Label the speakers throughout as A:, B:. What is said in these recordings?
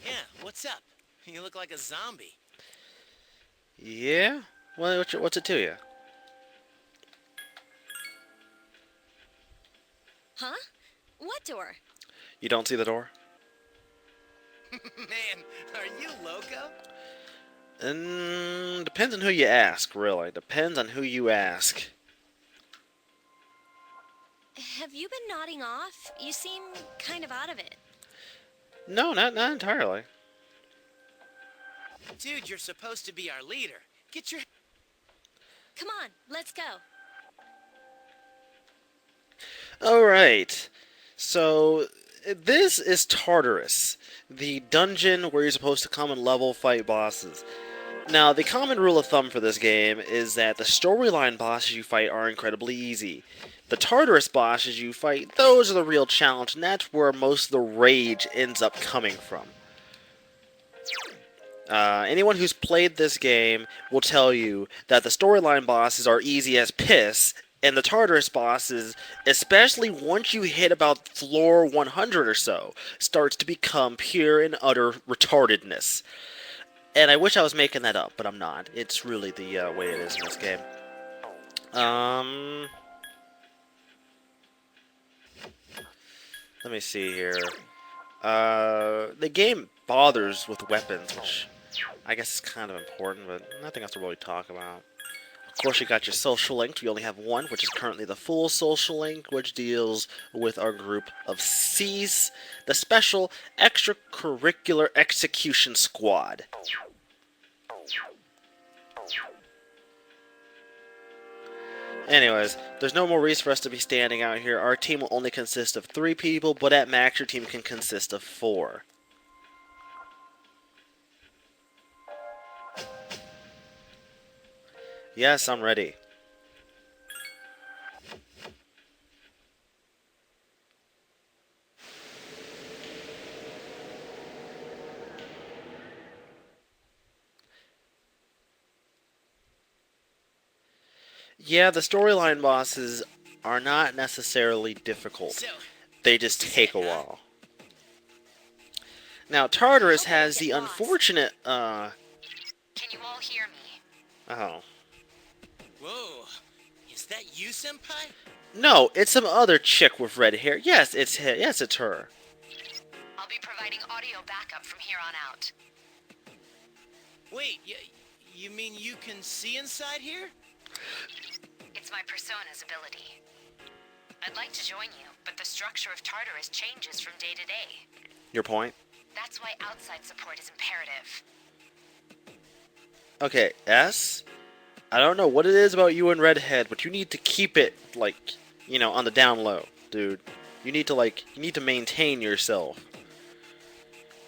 A: Yeah, what's up? You look like a zombie.
B: Yeah? Well, what's it to you?
C: Huh? What door?
B: You don't see the door?
A: Man, are you loco?
B: Depends on who you ask, really. Depends on who you ask.
C: Have you been nodding off? You seem kind of out of it.
B: No, not entirely.
A: Dude, you're supposed to be our leader. Get your...
C: Come on, let's go.
B: Alright. So, this is Tartarus, the dungeon where you're supposed to come and level fight bosses. Now, the common rule of thumb for this game is that the storyline bosses you fight are incredibly easy. The Tartarus bosses you fight, those are the real challenge, and that's where most of the rage ends up coming from. Anyone who's played this game will tell you that the storyline bosses are easy as piss, and the Tartarus bosses, especially once you hit about floor 100 or so, starts to become pure and utter retardedness. And I wish I was making that up, but I'm not. It's really the way it is in this game. Um, Let me see here. The game bothers with weapons, which I guess is kind of important, but nothing else to really talk about. Of course, you got your social link. We only have one, which is currently the full social link, which deals with our group of C's, the Special Extracurricular Execution Squad. Anyways, there's no more reason for us to be standing out here. Our team will only consist of 3 people, but at max your team can consist of 4. Yes, I'm ready. Yeah, the storyline bosses are not necessarily difficult.
A: So,
B: They just take a while. Now, Tartarus
C: Hope we don't
B: has
C: get
B: the
C: lost.
B: unfortunate,
C: Can you all hear me?
B: oh.
A: whoa. Is that you, Senpai?
B: No, it's some other chick with red hair. Yes, it's her.
C: I'll be providing audio backup from here on out.
A: Wait, you mean you can see inside here?
C: It's my persona's ability. I'd like to join you, but the structure of Tartarus changes from day to day.
B: Your point?
C: That's why outside support is imperative.
B: Okay, S? I don't know what it is about you and Redhead, but you need to keep it, like, on the down low, dude. You need to maintain yourself.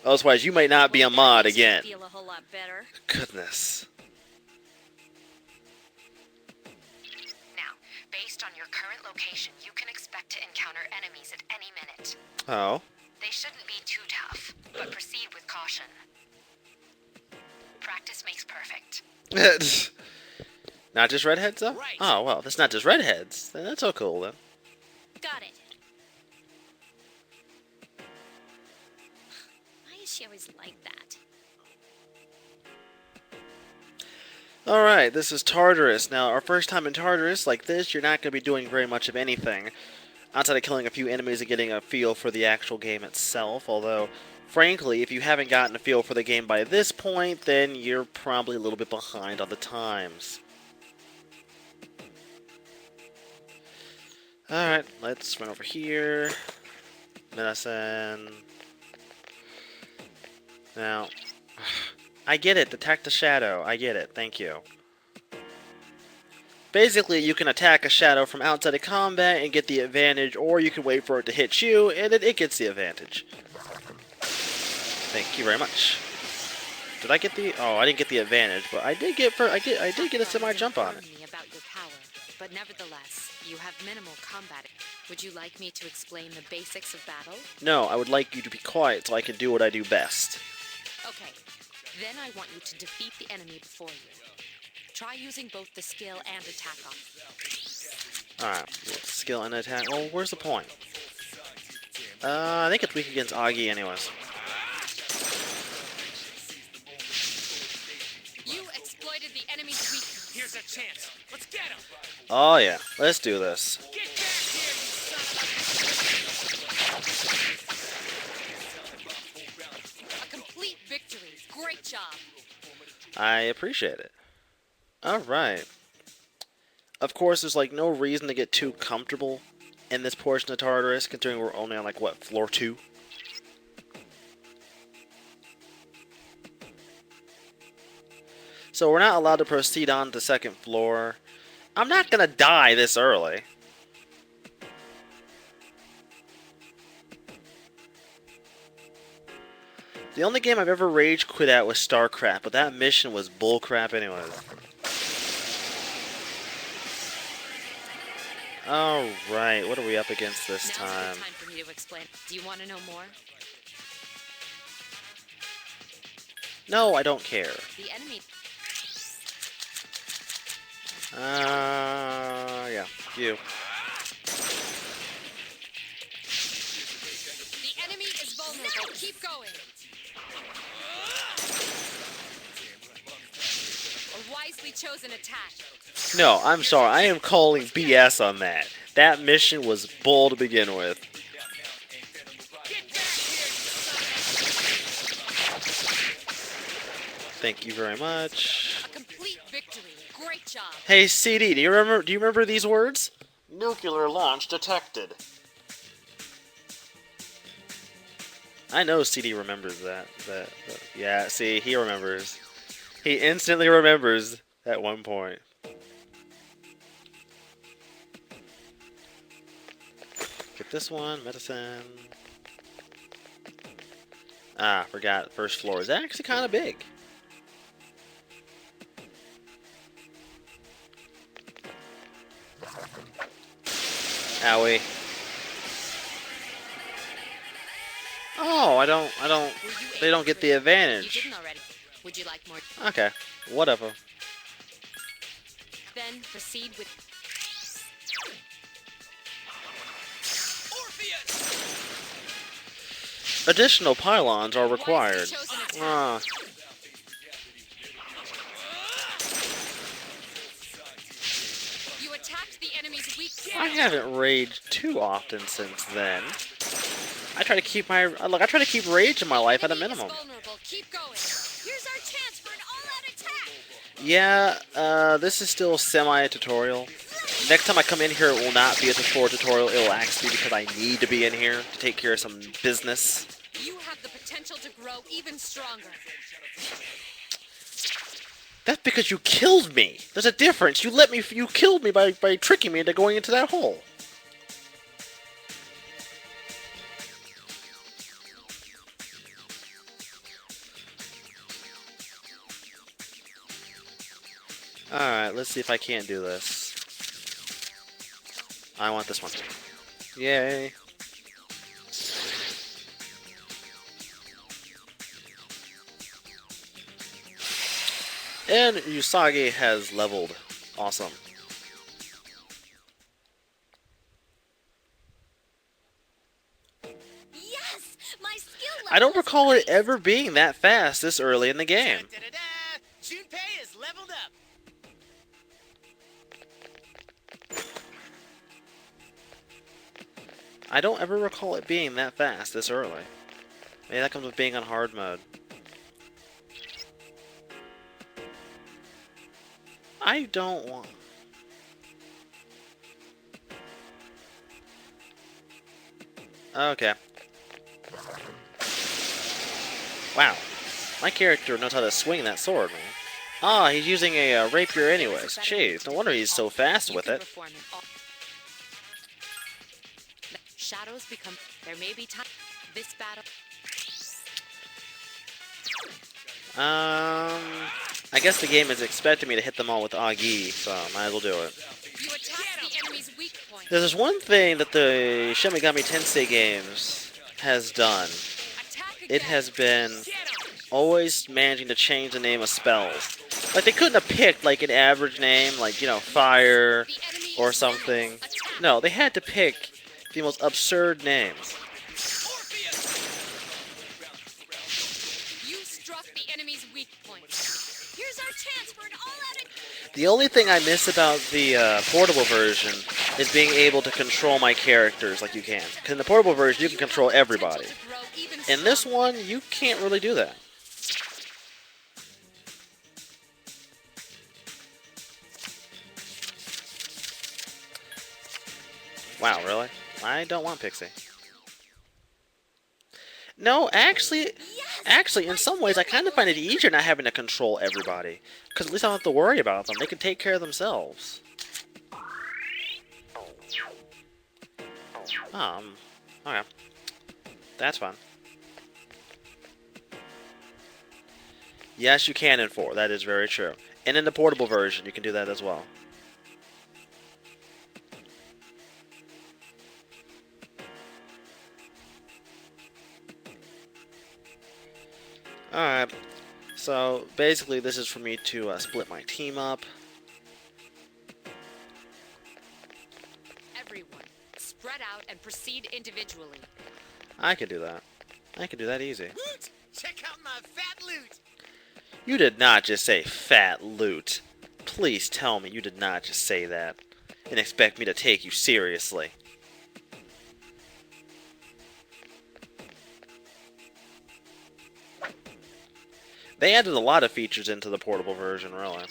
B: Otherwise, you might not be a mod again.
C: Feel a whole lot better.
B: Goodness.
C: Now, based on your current location, you can expect to encounter enemies at any minute.
B: Oh.
C: They shouldn't be too tough, but proceed with caution. Practice makes perfect.
B: Not just redheads, though?
A: Right.
B: Oh, well, that's not just redheads. Then that's so cool, then.
C: Got it. Why is she always like that?
B: Alright, this is Tartarus. Now, our first time in Tartarus, like this, you're not going to be doing very much of anything. Outside of killing a few enemies and getting a feel for the actual game itself, although, frankly, if you haven't gotten a feel for the game by this point, then you're probably a little bit behind on the times. Alright, let's run over here. Medicine. Now, I get it, detect a shadow. I get it, thank you. Basically, you can attack a shadow from outside of combat and get the advantage, or you can wait for it to hit you, and then it gets the advantage. Thank you very much. Did I get the... Oh, I didn't get the advantage, but I did get a semi-jump on it.
D: Me about your power, but nevertheless, you have minimal combat. Would you like me to explain the basics of battle?
B: No, I would like you to be quiet so I can do what I do best.
D: Okay, then I want you to defeat the enemy before you. Try using both the skill and attack on.
B: Alright, skill and attack. Oh, where's the point? I think it's weak against Augie anyways.
D: enemy's weakness.
A: Here's a chance. Let's get him.
B: Oh yeah, let's do this.
A: Get back here, you son of
D: A complete victory. Great job.
B: I appreciate it. Alright. Of course, there's like no reason to get too comfortable in this portion of Tartarus, considering we're only on like, what, floor 2? So we're not allowed to proceed on to the second floor. I'm not gonna die this early. The only game I've ever rage quit at was StarCraft, but that mission was bullcrap anyways. Alright, what are we up against this
D: Now's
B: time?
D: a good time for me to explain. Do you want to know more?
B: No, I don't care.
D: The enemy.
B: Yeah, you.
D: The enemy is vulnerable. Keep going. A wisely chosen attack.
B: No, I'm sorry, I am calling BS on that. That mission was bull to begin with. Thank you very much.
D: A complete victory. Great job.
B: Hey CD, do you remember these words? Nuclear launch detected. I know CD remembers that. Yeah, see, he remembers. He instantly remembers at one point. Get this one, medicine. Ah, forgot. First floor is actually kind of big. Owie. Oh, I don't, they don't get the
D: You
B: advantage.
D: didn't already. Would you like more?
B: Okay, whatever.
D: Then proceed with.
B: Additional pylons are required.
D: Wisely chosen attack.
B: Ah,
D: You attacked the enemy's weak point.
B: I haven't raged too often since then. I try to keep rage in my life at a
D: Enemy is
B: minimum.
D: vulnerable. Keep going. Here's our chance for an all-out attack.
B: Yeah, this is still semi-tutorial. Next time I come in here, it will not be a tutorial. It will actually be because I need to be in here to take care of some business.
D: You have the potential to grow even stronger.
B: That's because you killed me. There's a difference. You killed me by tricking me into going into that hole. Alright, let's see if I can't do this. I want this one. Yay. And Usagi has leveled. Awesome.
D: Yes, my skill level.
B: I don't
D: has
B: recall it
D: increased.
B: ever being that fast this early in the game.
A: Da-da-da-da! Junpei is leveled up.
B: I don't ever recall it being that fast this early. Maybe that comes with being on hard mode. I don't want... Okay. Wow. My character knows how to swing that sword, man. Ah, he's using a rapier anyways. Jeez, no wonder he's so fast
D: You
B: with
D: can
B: it.
D: perform in all- Shadows become. There may be time. This battle.
B: I guess the game is expecting me to hit them all with Agi, so might as well do it.
D: You attack the enemy's weak point.
B: There's one thing that the Shin Megami Tensei games has done.
D: Attack again.
B: It has been always managing to change the name of spells. Like, they couldn't have picked, like, an average name, like, you know, fire
D: The enemy
B: or
D: is
B: something.
D: down. Attack.
B: No, they had to pick the most absurd names.
D: You struck the enemy's weak point. Here's our chance for an all-out.
B: The only thing I miss about the portable version is being able to control my characters like you can. 'Cause in the portable version, you can control everybody. In this one, you can't really do that. Wow, really? I don't want Pixie. No, actually, in some ways, I kind of find it easier not having to control everybody. Because at least I don't have to worry about them. They can take care of themselves. Okay. That's fine. Yes, you can in 4. That is very true. And in the portable version, you can do that as well. Alright. So, basically, this is for me to split my team up.
D: Everyone, spread out and proceed individually.
B: I can do that. I can do that easy.
A: Woot! Check out my fat loot.
B: You did not just say fat loot. Please tell me you did not just say that and expect me to take you seriously. They added a lot of features into the portable version, really.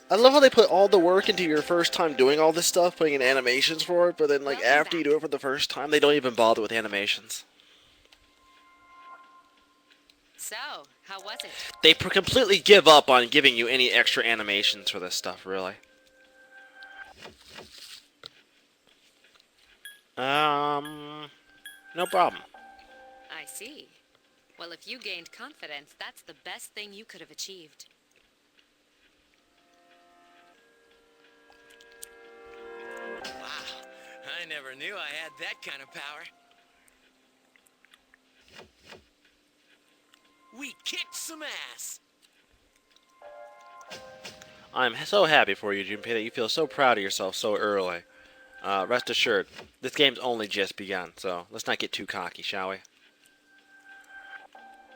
B: I love how they put all the work into your first time doing all this stuff, putting in animations for it, but then, like, after you do it for the first time, they don't even bother with animations.
D: So, how was it?
B: They completely give up on giving you any extra animations for this stuff, really. No problem.
D: I see. Well, if you gained confidence, that's the best thing you could have achieved.
A: Wow, I never knew I had that kind of power. We kicked some ass.
B: I'm so happy for you, Junpei, that you feel so proud of yourself so early. Rest assured, this game's only just begun, so let's not get too cocky, shall we?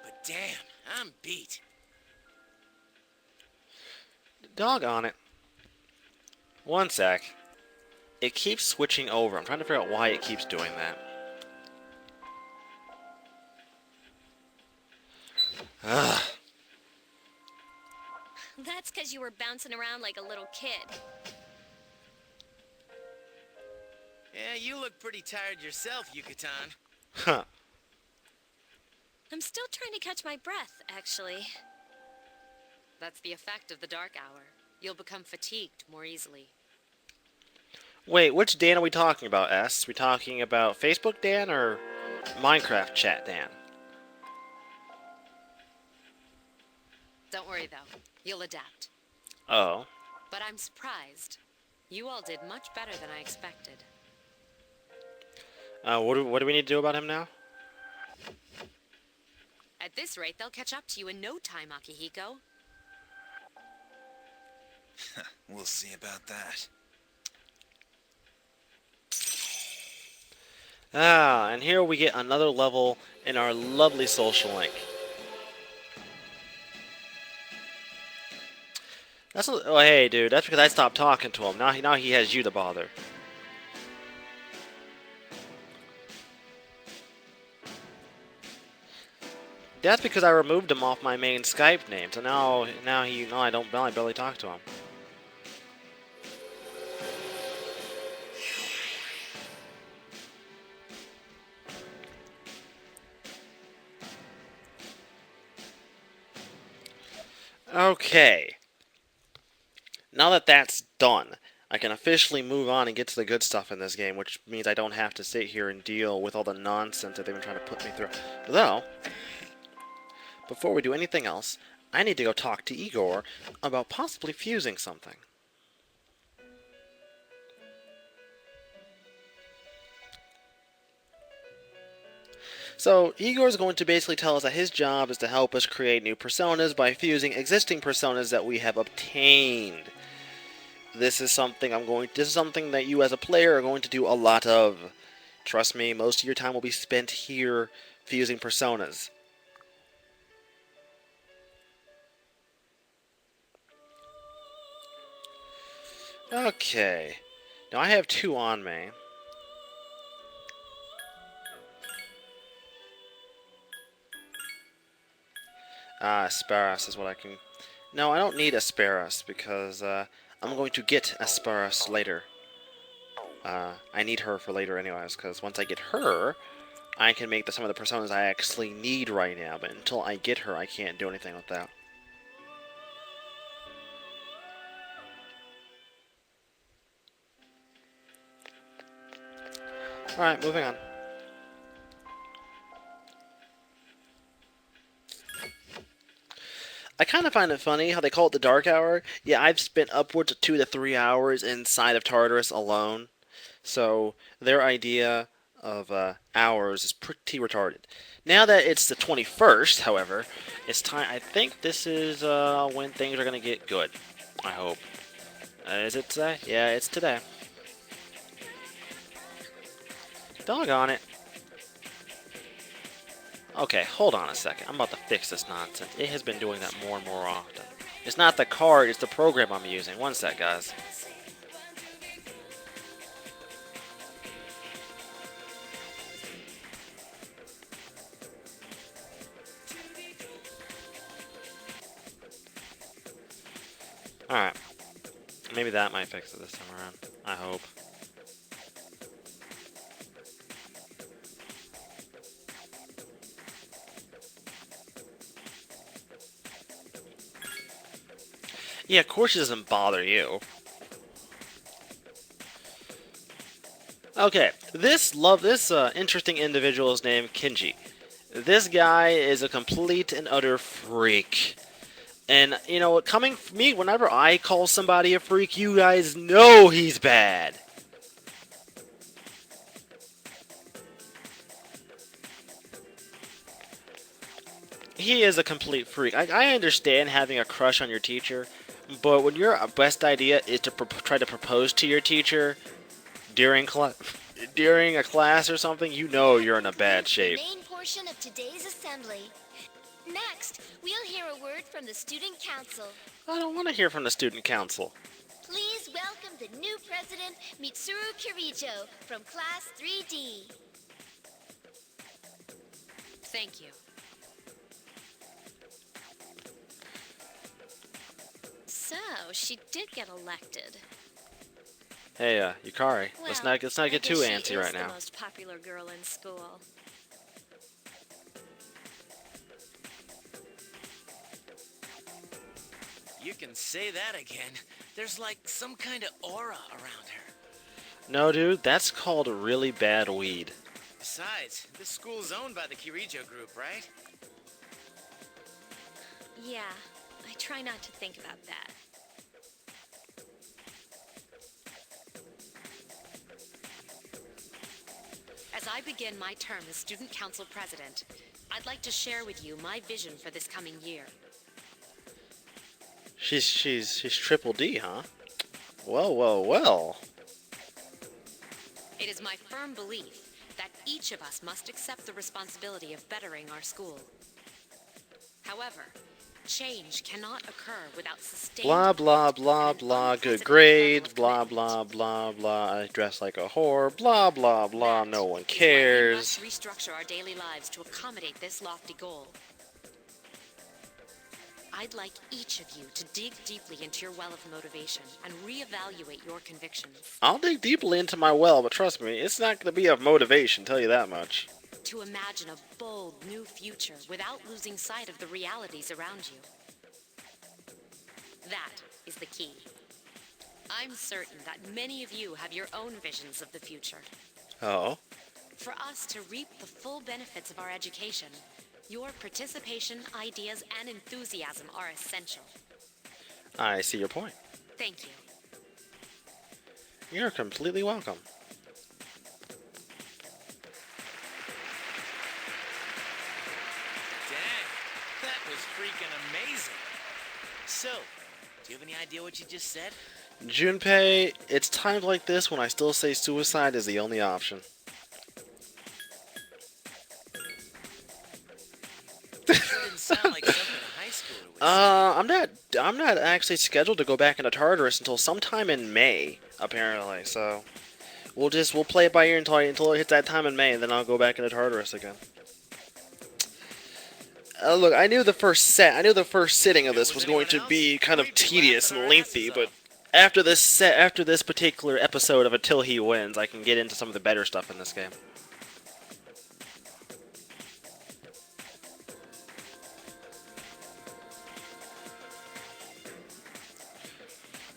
A: But damn, I'm beat.
B: Doggone it. One sec. It keeps switching over. I'm trying to figure out why it keeps doing that. Ugh.
D: That's because you were bouncing around like a little kid.
A: Yeah, you look pretty tired yourself, Yucatan.
B: Huh.
D: I'm still trying to catch my breath, actually. That's the effect of the dark hour. You'll become fatigued more easily.
B: Wait, which Dan are we talking about, S? We talking about Facebook Dan or Minecraft chat Dan?
D: Don't worry, though. You'll adapt.
B: Oh.
D: But I'm surprised. You all did much better than I expected.
B: What do we need to do about him now?
D: At this rate, they'll catch up to you in no time, Akihiko.
E: We'll see about that.
B: And here we get another level in our lovely social link. Oh, hey, dude, that's because I stopped talking to him. Now he has you to bother. That's because I removed him off my main Skype name, so now I barely talk to him. Okay. Now that that's done, I can officially move on and get to the good stuff in this game, which means I don't have to sit here and deal with all the nonsense that they've been trying to put me through. Though, before we do anything else, I need to go talk to Igor about possibly fusing something. So Igor is going to basically tell us that his job is to help us create new personas by fusing existing personas that we have obtained. This is something that you as a player are going to do a lot of. Trust me, most of your time will be spent here fusing personas. Okay. Now I have 2 on me. Asparus is what I can... No, I don't need Asparus because I'm going to get Asparus later. I need her for later anyways, because once I get her, I can make some of the personas I actually need right now, but until I get her, I can't do anything with that. Alright, moving on. I kind of find it funny how they call it the Dark Hour. Yeah, I've spent upwards of 2 to 3 hours inside of Tartarus alone. So, their idea of hours is pretty retarded. Now that it's the 21st, however, it's time. I think this is when things are going to get good. I hope. Is it today? Yeah, it's today. Doggone it. Okay, hold on a second. I'm about to fix this nonsense. It has been doing that more and more often. It's not the card, it's the program I'm using. One sec, guys. Alright. Maybe that might fix it this time around. I hope. Yeah, of course it doesn't bother you. Okay, this interesting individual is named Kenji. This guy is a complete and utter freak. And, you know, coming from me, whenever I call somebody a freak, you guys know he's bad. He is a complete freak. I understand having a crush on your teacher, but when your best idea is to try to propose to your teacher during a class or something, you know you're in a bad shape.
F: The main portion of today's assembly. Next, we'll hear a word from the student council.
B: I don't want to hear from the student council.
F: Please welcome the new president, Mitsuru Kirijo, from class 3D.
D: Thank you.
C: So, she did get elected.
B: Hey, Yukari,
C: Well,
B: let's not get too antsy right now.
C: the most popular girl in school.
A: You can say that again. There's like some kind of aura around her.
B: No, dude, that's called a really bad weed.
A: Besides, this school's owned by the Kirijo group, right?
C: Yeah, I try not to think about that.
D: As I begin my term as student council president, I'd like to share with you my vision for this coming year.
B: She's triple D, huh? Well, well, well.
D: It is my firm belief that each of us must accept the responsibility of bettering our school. However, change cannot occur without sustained
B: Blah, blah,
D: effort
B: blah,
D: and an
B: blah, good
D: unprecedented
B: grades,
D: level of
B: blah,
D: commitment.
B: blah, blah, blah, I dress like a whore, blah, blah, blah,
D: That
B: no one
D: is why we
B: cares.
D: must restructure our daily lives to accommodate this lofty goal. I'd like each of you to dig deeply into your well of motivation and reevaluate your convictions.
B: I'll dig deeply into my well, but trust me, it's not going to be of motivation, tell you that much.
D: To imagine a bold new future without losing sight of the realities around you. That is the key. I'm certain that many of you have your own visions of the future.
B: Oh?
D: For us to reap the full benefits of our education, your participation, ideas, and enthusiasm are essential.
B: I see your point.
D: Thank you.
B: You're completely welcome.
A: freaking amazing. So, do you have any idea what you just said?
B: Junpei, it's times like this when I still say suicide is the only option.
A: Sure didn't sound like something a high schooler would say.
B: I'm not actually scheduled to go back into Tartarus until sometime in May, apparently. So we'll play it by ear until it hits that time in May, and then I'll go back into Tartarus again. Look, I knew the first sitting of this was going to be kind of tedious and lengthy, but after this particular episode of Until He Wins, I can get into some of the better stuff in this game.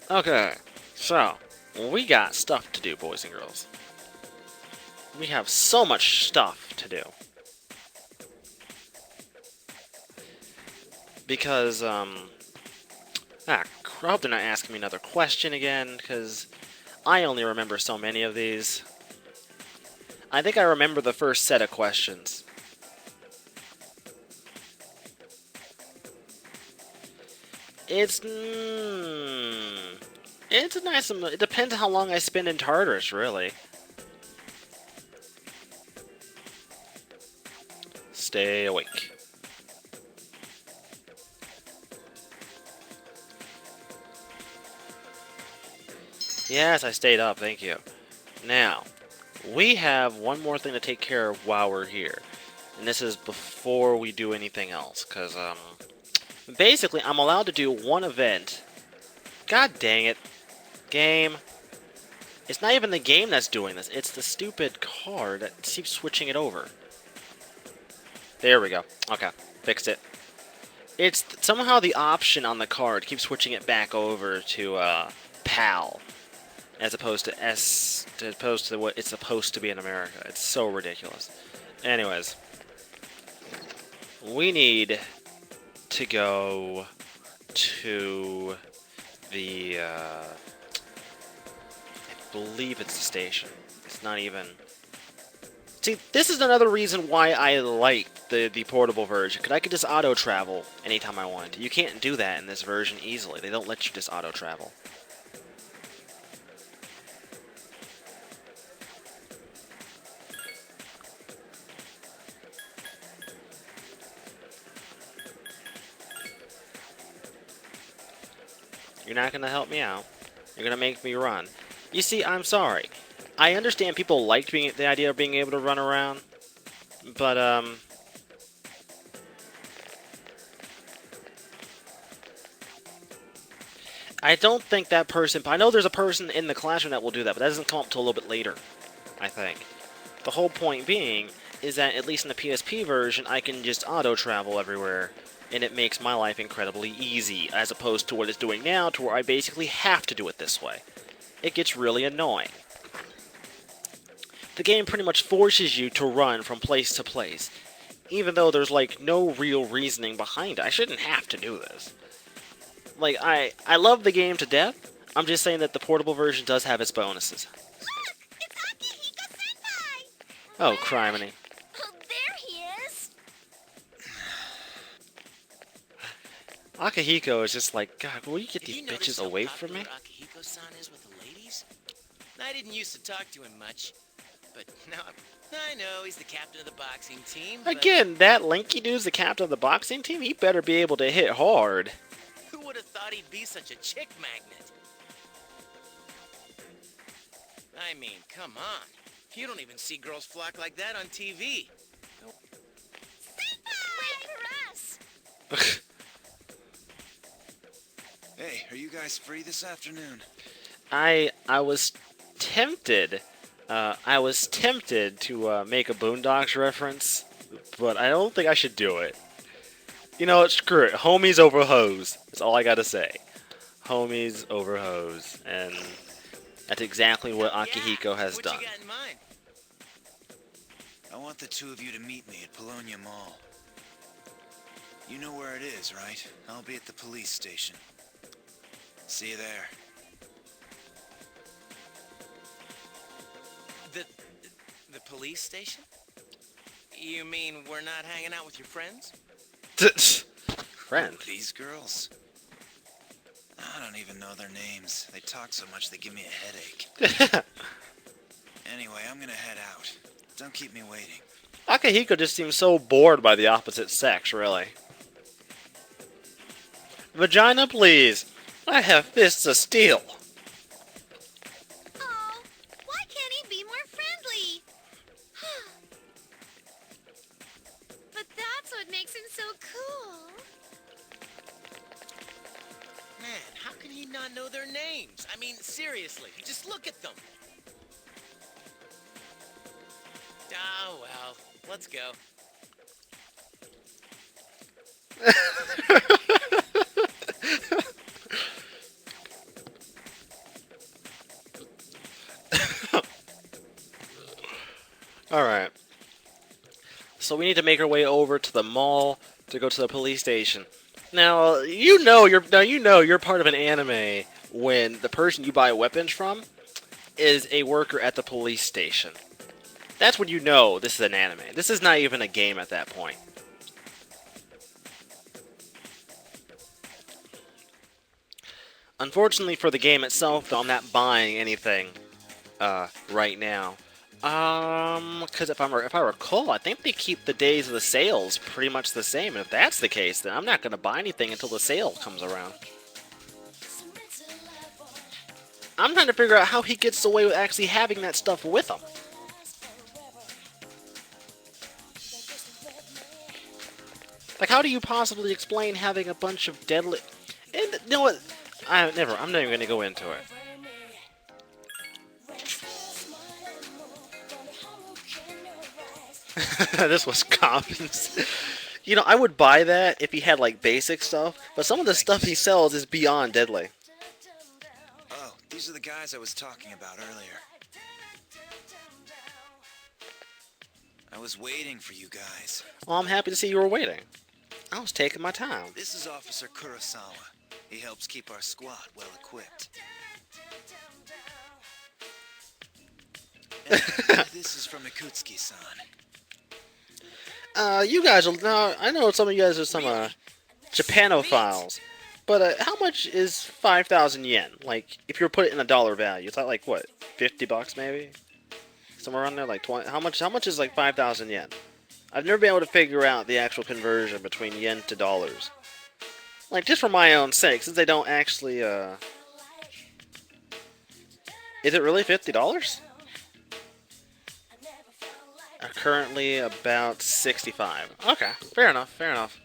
B: Okay, so we got stuff to do, boys and girls. We have so much stuff to do. Because, I hope they're not asking me another question again, because I only remember so many of these. I think I remember the first set of questions. It's a nice. It depends how long I spend in Tartarus, really. Stay awake. Yes, I stayed up, thank you. Now, we have one more thing to take care of while we're here. And this is before we do anything else, because, basically, I'm allowed to do one event. God dang it. Game. It's not even the game that's doing this, it's the stupid card that keeps switching it over. There we go. Okay, fixed it. It's somehow the option on the card keeps switching it back over to, PAL. As opposed to what it's supposed to be in America. It's so ridiculous. Anyways, we need to go to the, I believe it's the station. It's not even... See, this is another reason why I like the portable version, because I could just auto-travel anytime I wanted to. You can't do that in this version easily. They don't let you just auto-travel. You're not going to help me out. You're going to make me run. You see, I'm sorry. I understand people liked the idea of being able to run around, but, I don't think that person... I know there's a person in the classroom that will do that, but that doesn't come up until a little bit later, I think. The whole point being is that, at least in the PSP version, I can just auto-travel everywhere, and it makes my life incredibly easy, as opposed to what it's doing now, to where I basically have to do it this way. It gets really annoying. The game pretty much forces you to run from place to place, even though there's, like, no real reasoning behind it. I shouldn't have to do this. Like, I love the game to death. I'm just saying that the portable version does have its bonuses.
F: Look! It's Akihiko-senpai!
B: Oh, criminy.
F: Oh, there he is!
B: Akihiko is just like, God, will you get
A: Have
B: these
A: you noticed
B: bitches
A: how
B: away from me?
A: popular Akihiko-san is with the ladies? I didn't used to talk to him much, but now I know he's the captain of the boxing team. But
B: Again, that lanky dude's the captain of the boxing team? He better be able to hit hard.
A: who would have thought he'd be such a chick magnet? I mean, come on. You don't even see girls flock like that on TV.
F: Wait for us!
E: Hey, are you guys free this afternoon?
B: I was tempted. I was tempted to make a Boondocks reference, but I don't think I should do it. You know what? Screw it. Homies over hoes. That's all I gotta say. Homies over hoes, and that's exactly what Akihiko has
A: what
B: done.
A: You got in mind?
E: I want the two of you to meet me at Polonia Mall. You know where it is, right? I'll be at the police station. See you there.
A: The police station? You mean we're not hanging out with your friends?
B: friend.
E: These girls? I don't even know their names. They talk so much they give me a headache. Anyway, I'm gonna head out. Don't keep me waiting.
B: Akihiko just seems so bored by the opposite sex, really. Vagina, please. I have fists of steel.
F: Oh, why can't he be more friendly?
D: But that's what makes him so cool.
A: Man, how can he not know their names? I mean, seriously, just look at them. Oh, well, let's go.
B: Alright. So we need to make our way over to the mall to go to the police station. Now, you know you're part of an anime when the person you buy weapons from is a worker at the police station. That's when you know this is an anime. This is not even a game at that point. Unfortunately for the game itself, though, I'm not buying anything right now. Because if I recall, I think they keep the days of the sales pretty much the same. And if that's the case, then I'm not going to buy anything until the sale comes around. I'm trying to figure out how he gets away with actually having that stuff with him. Like, how do you possibly explain having a bunch of deadly... And, you know what? I'm not even going to go into it. This was Commons. You know, I would buy that if he had, like, basic stuff, but some of the stuff he sells is beyond deadly.
E: Oh, these are the guys I was talking about earlier. I was waiting for you guys.
B: Well, I'm happy to see you were waiting. I was taking my time.
E: This is Officer Kurosawa. He helps keep our squad well equipped. And this is from Ikutsuki-san.
B: You guys will now. I know some of you guys are some Japanophiles, but how much is 5,000 yen? Like, if you were put it in a dollar value, it's like what, $50 maybe, somewhere around there, like 20. How much is like 5,000 yen? I've never been able to figure out the actual conversion between yen to dollars. Like, just for my own sake, since they don't actually. Is it really $50? Currently about 65. Okay, fair enough, fair enough.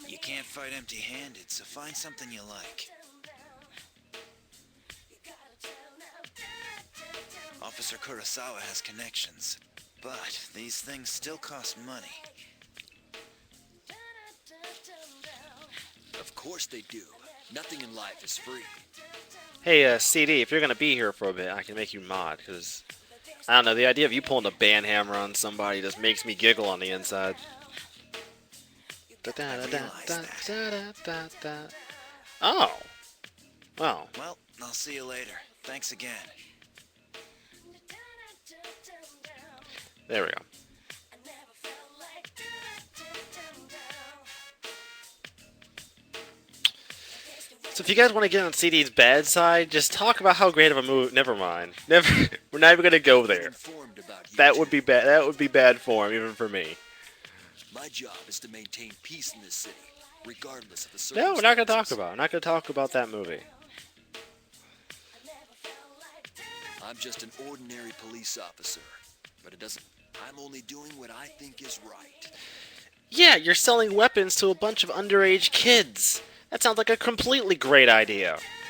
E: You can't fight empty-handed, so find something you like. Officer Kurosawa has connections, but these things still cost money.
G: Of course they do. Nothing in life is free.
B: Hey, CD, if you're gonna be here for a bit, I can make you mod, because... I don't know, the idea of you pulling a band hammer on somebody just makes me giggle on the inside. Oh. Well.
E: Well, I'll see you later. Thanks again.
B: There we go. So if you guys want to get on CD's bad side, just talk about how great of a movie. Never mind. Never. We're not even gonna go there. That would be bad. That would be bad form, even for me.
G: My job is to maintain peace in this city, regardless of the
B: No,
G: circumstances.
B: we're not gonna talk about. I'm not gonna talk about that movie.
G: I'm just an ordinary police officer, but it doesn't. I'm only doing what I think is right.
B: Yeah, you're selling weapons to a bunch of underage kids. That sounds like a completely great idea.